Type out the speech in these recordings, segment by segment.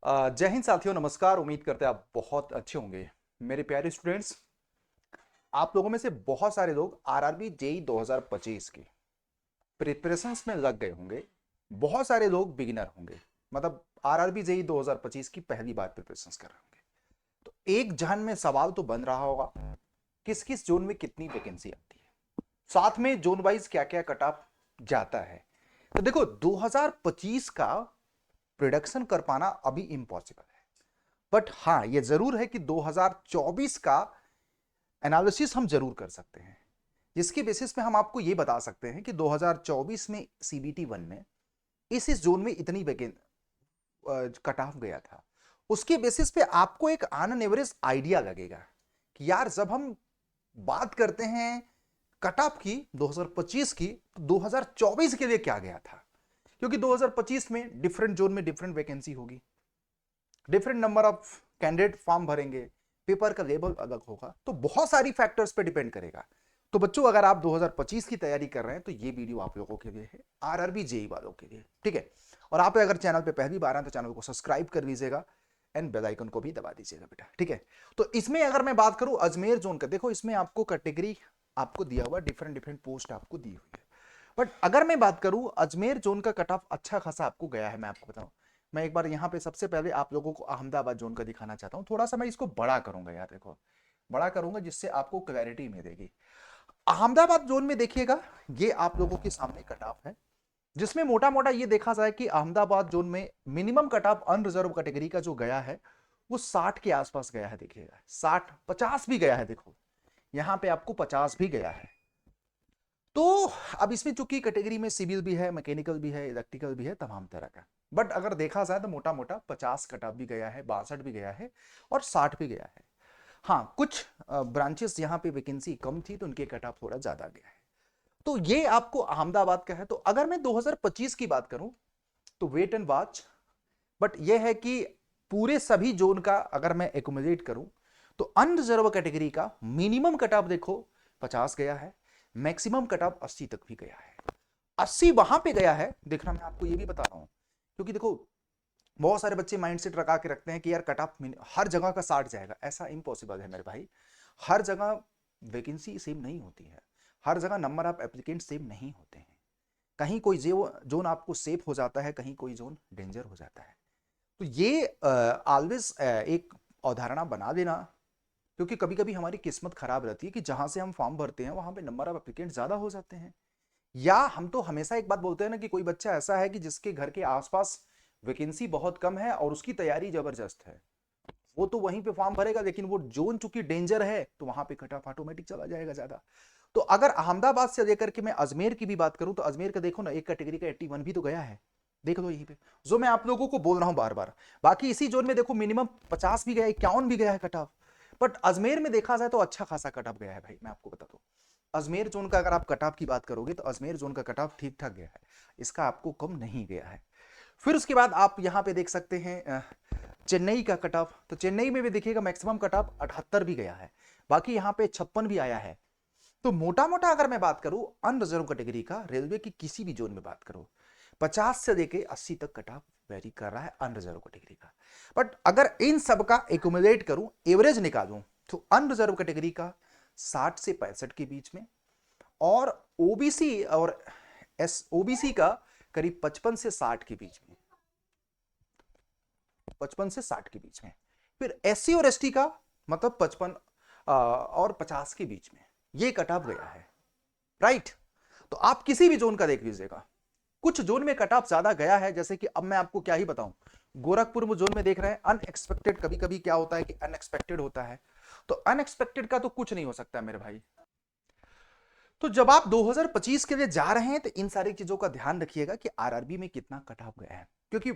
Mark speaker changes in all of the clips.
Speaker 1: जय हिंद साथियों, नमस्कार। उम्मीद करते हैं आप बहुत अच्छे होंगे। मेरे प्यारे स्टूडेंट्स, आप लोगों में से बहुत सारे लोग आरआरबी जेई 2025 की प्रिपरेशंस में लग गए होंगे। बहुत सारे लोग बिगिनर होंगे, मतलब आरआरबी जेई 2025 की पहली बार प्रिपरेशंस कर रहे होंगे। तो एक जहन में सवाल तो बन रहा होगा, किस किस जोन में कितनी वैकेंसी आती है, साथ में जोन वाइज क्या क्या कट ऑफ जाता है। तो देखो, 2025 का प्रोडक्शन कर पाना अभी इम्पॉसिबल है, बट हाँ ये जरूर है कि 2024 का एनालिसिस हम जरूर कर सकते हैं, जिसके बेसिस पे हम आपको ये बता सकते हैं कि 2024 में सीबीटी वन में इस जोन में इतनी वैकेंसी कट ऑफ गया था। उसके बेसिस पे आपको एक ऑन एन एवरेज आइडिया लगेगा कि यार जब हम बात करते हैं कट ऑफ की 2025 की, तो 2024 के लिए क्या गया था। क्योंकि 2025 में डिफरेंट जोन में डिफरेंट वैकेंसी होगी, different number of candidate form भरेंगे, पेपर का लेवल अलग होगा, तो बहुत सारी फैक्टर्स पे डिपेंड करेगा। तो बच्चों, अगर आप 2025 की तैयारी कर रहे हैं तो ये वीडियो आप लोगों के लिए है, आरआरबी जेई वालों के लिए, ठीक है। और आप अगर चैनल पे पहली बार हैं तो चैनल को सब्सक्राइब कर लीजिएगा एंड बेल आइकन को भी दबा दीजिएगा बेटा, ठीक है। तो इसमें अगर मैं बात करूं अजमेर जोन का, देखो इसमें आपको कैटेगरी आपको दिया हुआ, डिफरेंट डिफरेंट पोस्ट आपको दी हुई है। बट अगर मैं बात करूं अजमेर जोन का कट ऑफ अच्छा खासा आपको गया है। मैं आपको बताऊं, मैं एक बार यहाँ पे सबसे पहले आप लोगों को अहमदाबाद जोन का दिखाना चाहता हूँ। थोड़ा सा मैं इसको बड़ा करूंगा यार, देखो बड़ा करूंगा जिससे आपको क्लैरिटी मिलेगी। अहमदाबाद जोन में देखिएगा, ये आप लोगों के सामने कट ऑफ है, जिसमें मोटा मोटा ये देखा जाए कि अहमदाबाद जोन में minimum cut off unreserved category का जो गया है वो 60 के आसपास गया है। देखिएगा 60, 50 भी गया है, देखो यहाँ पे आपको 50 भी गया है। तो अब इसमें चूंकि कैटेगरी में सिविल भी है, मैकेनिकल भी है, इलेक्ट्रिकल भी है, तमाम तरह का, बट अगर देखा जाए तो मोटा मोटा 50 कटऑफ भी गया है, 62 भी गया है और 60 भी गया है। हाँ, कुछ ब्रांचेस यहाँ पे वैकेंसी कम थी तो उनके कटऑफ थोड़ा ज्यादा गया है। तो ये आपको अहमदाबाद का है। तो अगर मैं 2025 की बात करूं तो वेट एंड वॉच, बट ये है कि पूरे सभी जोन का अगर मैं एकोमोडेट करूं तो अनरिजर्व कैटेगरी का मिनिमम कटऑफ देखो 50 गया है, मैक्सिमम कटऑफ 80 तक भी गया है। 80 वहां पे गया है, देखना मैं आपको ये भी बता रहा हूं, क्योंकि देखो बहुत सारे बच्चे माइंडसेट रखा के रखते हैं कि यार कट ऑफ हर जगह का 60 जाएगा। ऐसा इम्पॉसिबल है मेरे भाई। हर जगह वैकेंसी सेम नहीं होती है, हर जगह नंबर ऑफ एप्लीकेंट सेम नहीं होते हैं। कहीं कोई जोन आपको सेफ हो जाता है, कहीं कोई जोन डेंजर हो जाता है। तो ये ऑलवेज एक अवधारणा बना देना, क्योंकि कभी कभी हमारी किस्मत खराब रहती है कि जहां से हम फॉर्म भरते हैं वहां पे नंबर ऑफ एप्लीकेंट ज्यादा हो जाते हैं। या हम तो हमेशा एक बात बोलते हैं ना कि कोई बच्चा ऐसा है कि जिसके घर के आसपास वैकेंसी बहुत कम है और उसकी तैयारी जबरदस्त है, वो तो वहीं पे फॉर्म भरेगा, लेकिन वो जोन चूंकि डेंजर है तो वहां पे कट ऑफ ऑटोमेटिक चला जाएगा ज्यादा। तो अगर अहमदाबाद से लेकर के मैं अजमेर की भी बात करूं तो अजमेर का देखो ना, एक कैटेगरी का 81 भी तो गया है। देख लो यहीं पे, जो मैं आप लोगों को बोल रहा हूं बार बार। बाकी इसी जोन में देखो मिनिमम 50 भी गया, 51 भी गया है कट ऑफ। बट अजमेर में देखा जाए तो अच्छा खासा कट ऑफ गया है भाई, मैं आपको बता दूं। अजमेर जोन का अगर आप कट ऑफ की बात करोगे तो अजमेर जोन का कट ऑफ ठीक ठाक गया है, इसका आपको कम नहीं गया है। फिर उसके बाद आप यहां पे देख सकते हैं चेन्नई का कट ऑफ। तो चेन्नई में भी देखिएगा मैक्सिमम कट ऑफ 78 भी गया है, बाकी यहाँ पे 56 भी आया है। तो मोटा मोटा अगर मैं बात करूं अनरिजर्व कैटेगरी का, रेलवे की किसी भी जोन में बात करूं, 50 से लेके 80 तक कट ऑफ वेरी कर रहा है अनरिजर्व कैटेगरी का। बट अगर इन सब का एक्यूमुलेट करूं, एवरेज निकालूं, तो अनरिजर्व कैटेगरी का 60 से 65 के बीच में, और ओबीसी और एस ओबीसी का करीब 55 से 60 के बीच में, 55 से 60 के बीच में। फिर एससी और एसटी का मतलब 55 और 50 के बीच में, ये कट ऑफ गया है, राइट। तो आप किसी भी जोन का देख लीजिएगा, कुछ जोन में कट ऑफ ज्यादा गया है, जैसे कि अब मैं आपको क्या ही बताऊं, गोरखपुर में जोन में देख रहे हैं अनएक्सपेक्टेड। कभी कभी क्या होता है कि अनएक्सपेक्टेड होता है, तो अनएक्सपेक्टेड का तो कुछ नहीं हो सकता मेरे भाई। तो जब आप 2025 के लिए जा रहे हैं तो इन सारी चीजों का ध्यान रखिएगा कि आरआरबी में कितना कट ऑफ गया है। क्योंकि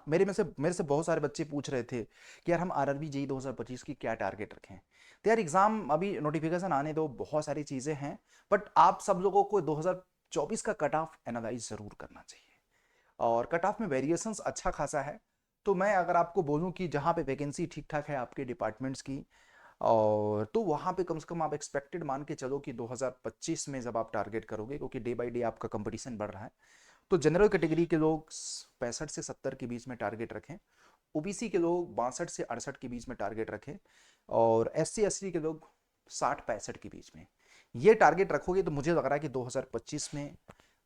Speaker 1: मेरे से बहुत सारे बच्चे पूछ रहे थे कि यार हम आरआरबी जेई 2025 की क्या टारगेट रखें। तो यार एग्जाम अभी नोटिफिकेशन आने दो, बहुत सारी चीजें हैं, बट आप सब लोगों को 2024 का कट ऑफ एनालाइज जरूर करना चाहिए। और कट ऑफ में वेरिएशंस अच्छा खासा है। तो मैं अगर आपको बोलूं कि जहां पे वैकेंसी ठीक ठाक है आपके डिपार्टमेंट्स की, और तो वहां पे कम से कम आप एक्सपेक्टेड मान के चलो कि 2025 में जब आप टारगेट करोगे, क्योंकि डे बाय डे आपका कंपटीशन बढ़ रहा है, तो जनरल कैटेगरी के लोग 65 से 70 के बीच में टारगेट रखें। ओबीसी के लोग 62 से 68 के बीच में टारगेट रखें और SC ST के लोग 60-65 के बीच में। ये टारगेट रखोगे तो मुझे लग रहा है कि 2025 में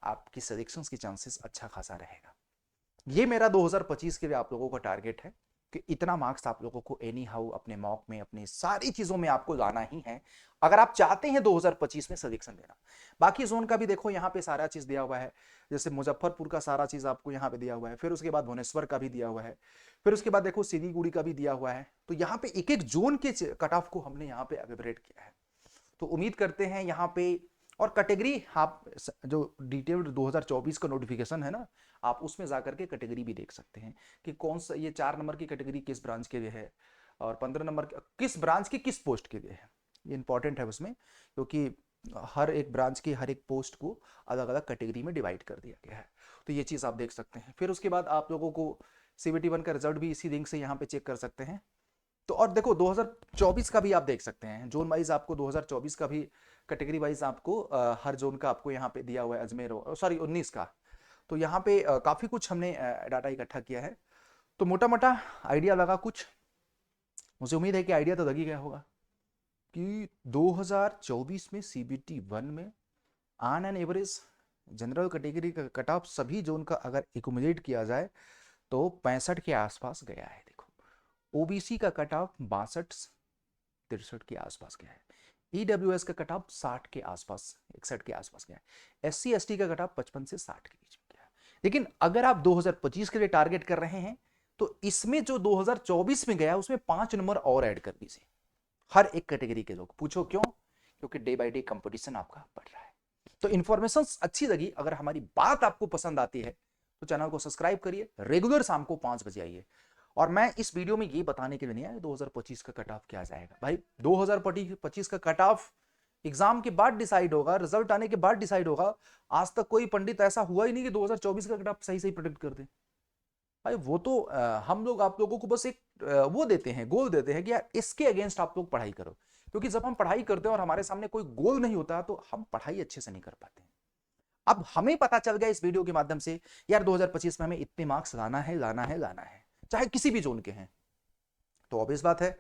Speaker 1: आपकी सिलेक्शंस की चांसेस अच्छा खासा रहेगा। ये मेरा 2025 के लिए आप लोगों का टारगेट है कि इतना मार्क्स आप लोगों को एनी हाउ अपने मॉक में अपनी सारी चीजों में आपको लाना ही है अगर आप चाहते हैं 2025 में सिलेक्शन लेना। बाकी जोन का भी देखो यहाँ पे सारा चीज दिया हुआ है, जैसे मुजफ्फरपुर का सारा चीज आपको यहाँ पे दिया हुआ है, फिर उसके बाद भुवनेश्वर का भी दिया हुआ है, फिर उसके बाद देखो सिलीगुड़ी का भी दिया हुआ है। तो यहाँ पे एक एक जोन के कट ऑफ को हमने यहाँ पे एलिब्रेट किया है। तो उम्मीद करते हैं यहाँ पे, और कैटेगरी आप जो डिटेल्ड 2024 का नोटिफिकेशन है ना, आप उसमें जाकर के कैटेगरी भी देख सकते हैं कि कौन सा ये 4 नंबर की कैटेगरी किस ब्रांच के लिए है और 15 नंबर किस ब्रांच की किस पोस्ट के लिए है। ये इंपॉर्टेंट है उसमें, क्योंकि हर एक ब्रांच की हर एक पोस्ट को अलग अलग कैटेगरी में डिवाइड कर दिया गया है। तो ये चीज़ आप देख सकते हैं। फिर उसके बाद आप लोगों को CBT 1 का रिजल्ट भी इसी लिंक से यहाँ पे चेक कर सकते हैं। तो और देखो 2024 का भी आप देख सकते हैं, जोन वाइज आपको 2024 का भी कैटेगरी वाइज आपको हर जोन का आपको यहाँ पे दिया हुआ है। अजमेर सॉरी 19 का, तो यहाँ पे काफ़ी कुछ हमने डाटा इकट्ठा किया है। तो मोटा मोटा आइडिया लगा कुछ, मुझे उम्मीद है कि आइडिया तो लग ही गया होगा कि 2024 में CBT 1 में on an average general category का कट ऑफ सभी जोन का अगर एक्यूमुलेट किया जाए तो 65 के आसपास गया है। देखो ओबीसी का कट ऑफ 62-63 के आसपास गया है, EWS का कट ऑफ 60 के आसपास 61 के आसपास गया है, SC ST का कट ऑफ 55 से 60 के बीच में गया है। लेकिन अगर आप 2025 के लिए टारगेट कर रहे हैं तो इसमें जो 2024 में गया उसमें 5 नंबर और ऐड कर दीजिए हर एक कैटेगरी के लोग। पूछो क्यों? क्योंकि डे बाय डे कंपटीशन आपका बढ़ रहा है। तो इंफॉर्मेशन अच्छी लगी, अगर हमारी बात आपको पसंद आती है तो चैनल को सब्सक्राइब करिए, रेगुलर शाम को 5 बजे आइए। और मैं इस वीडियो में ये बताने के लिए नहीं आया 2025 का कट ऑफ क्या जाएगा। भाई 2025 का कट ऑफ एग्जाम के बाद डिसाइड होगा, रिजल्ट आने के बाद डिसाइड होगा। आज तक कोई पंडित ऐसा हुआ ही नहीं कि 2024 का कट ऑफ सही सही प्रेडिक्ट कर दे। भाई वो तो हम लोग आप लोगों को बस एक वो देते हैं, गोल देते हैं कि यार इसके अगेंस्ट आप लोग पढ़ाई करो। क्योंकि जब हम पढ़ाई करते हैं और हमारे सामने कोई गोल नहीं होता तो हम पढ़ाई अच्छे से नहीं कर पाते। अब हमें पता चल गया इस वीडियो के माध्यम से यार 2025 में हमें इतने मार्क्स लाना है, चाहे किसी भी जोन के हैं। तो ऑब्वियस बात है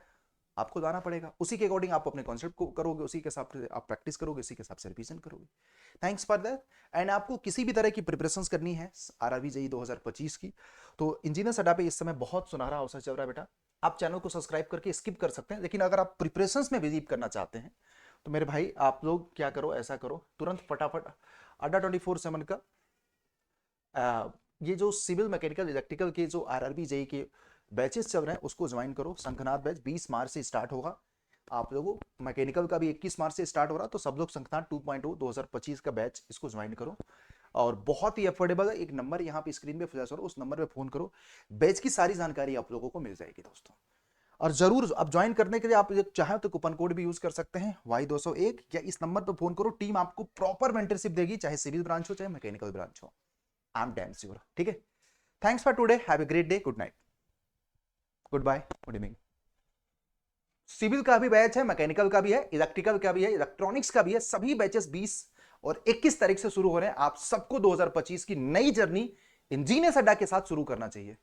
Speaker 1: आपको लाना पड़ेगा, उसी के अकॉर्डिंग आप अपने कॉन्सेप्ट को करोगे, उसी के हिसाब से आप प्रैक्टिस करोगे, उसी के हिसाब से रिवीजन करोगे। Thanks for that. एंड आपको किसी भी तरह की प्रिपरेशन करनी है RRB JEE 2025 की, तो इंजीनियर्स अड्डा पे इस समय बहुत सुनहरा अवसर चल रहा है बेटा। आप चैनल को सब्सक्राइब करके स्किप कर सकते हैं, लेकिन अगर आप प्रिपरेशन में बिलीव करना चाहते हैं तो मेरे भाई आप लोग क्या करो, ऐसा करो तुरंत फटाफट अड्डा 24/7 का ये जो सिविल मैकेनिकल इलेक्ट्रिकल के जो RRB JEE के बैचेस चल रहे हैं उसको ज्वाइन करो। शंखनाद बैच 20 मार्च से स्टार्ट होगा। आप लोगों मैकेनिकल का भी 21 मार्च से स्टार्ट हो रहा, तो सब लोग शंखनाद 2.0 2025 का बैच इसको ज्वाइन करो। और बहुत ही अफोर्डेबल है, एक नंबर यहाँ पे स्क्रीन पे फ्लैश हो रहा है, उस नंबर पे फोन करो, बैच की सारी जानकारी आप लोगों को मिल जाएगी दोस्तों। और जरूर अब ज्वाइन करने के लिए आप चाहें तो कूपन कोड भी यूज कर सकते हैं Y201, या इस नंबर पर फोन करो, टीम आपको प्रॉपर मेंटरशिप देगी, चाहे सिविल ब्रांच हो चाहे मैकेनिकल ब्रांच हो। I am damn sure. ठीक है, thanks for today, have a great day, good night, good bye, good evening. Civil का भी बैच है, मैकेनिकल का भी है, इलेक्ट्रिकल का भी है, इलेक्ट्रॉनिक्स का भी है। सभी बैचेस 20 और 21 तारीख से शुरू हो रहे हैं। आप सबको 2025 की नई जर्नी इंजीनियर्स अड्डा के साथ शुरू करना चाहिए।